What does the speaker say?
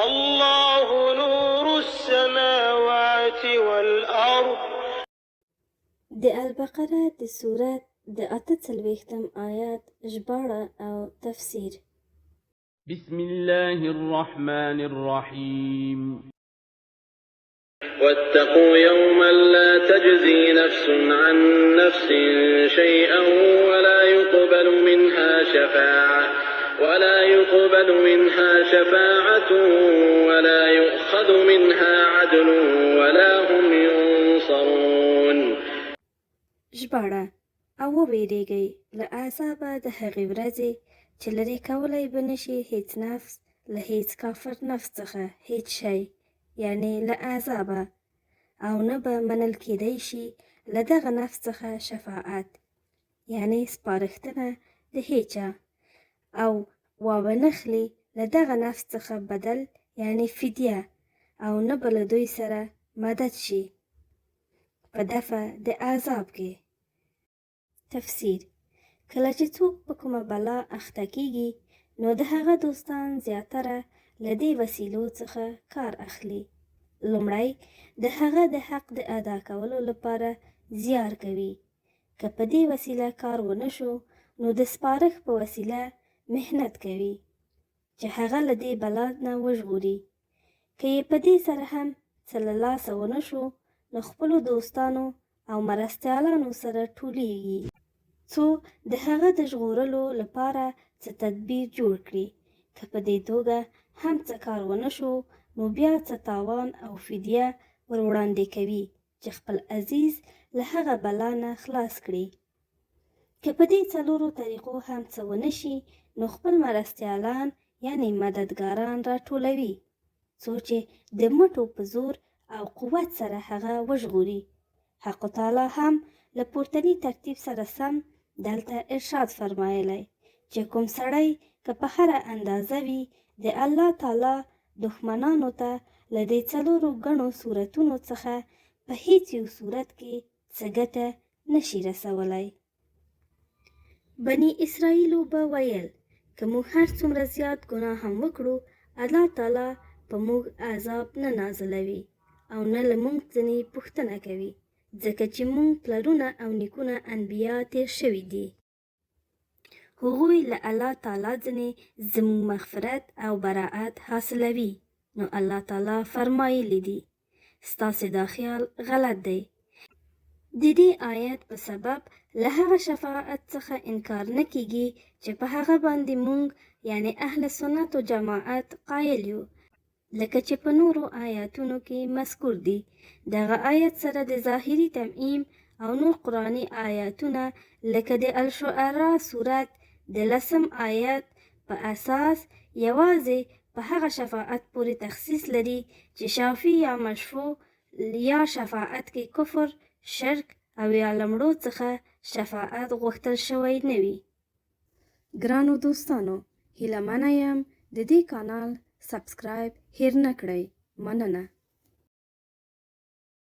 الله نور السماوات والأرض. د البقره د سورت د 48 آیات ژباړه او تفسیر. بسم الله الرحمن الرحيم. واتقوا يوما لا تجزي نفس عن نفس شيئا ولا يقبل منها شفاعة ولا يؤخذ منها عدل ولا هم ينصرون. ژباړه او وویریږئ له عذابه د هغې ورځې چې لرې کولی به نشي هیڅ نفس له هیڅ کافر نفس څخه هیڅ شی، یعنی له عذابه، او نه به منل کیدی شي له دغه نفس څخه شفاعت، یعنی سپارښتنه د هیچا، او وابنخلي له دغه نفس څخه بدل، یعنی فدیه، او نه به له دوی سره مدد شي په دفع د عذاب کې. تفسیر: کله چې څوک په کومه بلا اخته کیږي نو د هغه دوستان زیاتره له دې وسیلو څخه کار اخلي. لومړی د هغه د حق د ادا کولو لپاره زیار کوي. که په دې وسیله کار ونه شو نو د سپارښت په وسیله محنت کوي چې هغه له دې بلا نه وژغوري. که یې په دې سره هم څه له لاسه ونه شو نو خپلو دوستانو او مرستیالانو سره ټولیږي څو د هغه د ژغورلو لپاره څه تدبیر جوړ کړي. که په دې توګه هم څه کار ونه شو نو بیا څه تاوان او فدیه ور وړاندې کوي چې خپل عزیز له هغه بلا نه خلاص کړي. که په دې څلورو طریقو هم څه ونه شي نو خپل مرستیالان یعنی مددګاران راټولوي څو چې د مټو په زور او قوت سره هغه وژغوري. حق تعالی هم له پورتني ترتیب سره سم دلته ارشاد فرمایلی چې کوم سړی که په هره اندازه وي د الله تعالی دښمنانو ته له دې څلورو ګڼو صورتونو څخه په هیڅ یو صورت کې څه ګټه نشي رسولی. بني اسرائیلو به ویل که موږ هر څومره زیات ګناه هم وکړو الله تعالی په موږ عذاب نه نازلوي او نه له موږ ځینې پوښتنه کوي، ځکه چې موږ پلرونه او نیکونه انبیا تیر شوي دي. هغوی له الله تعالی ځینې زموږ مغفرت او براعت حاصلوي. نو الله تعالی فرمایلی دي ستاسې دا خیال غلط دی. د دې آیت په سبب له هغه شفاعت څخه انکار نه کیږي چې په هغه باندې موږ یعنی اهل سنت و جماعت قایل یو، لکه چې په نورو آیاتونو کې مذکور دي. دغه آیت سره د ظاهري تمعیم او نور قرآني آیاتونه لکه د الشعراء سورت د 10 آیت په اساس یوازې په هغه شفاعت پورې تخصیص لري چې شافی یا مشفوع یا شفاعت کې کفر، شرک او یا لمړو څخه شفاعت غوښتل شوی نه وي. ګرانو دوستانو، هیله منه یم د دې کانال سبسکرایب هیر نه کړئ. مننه.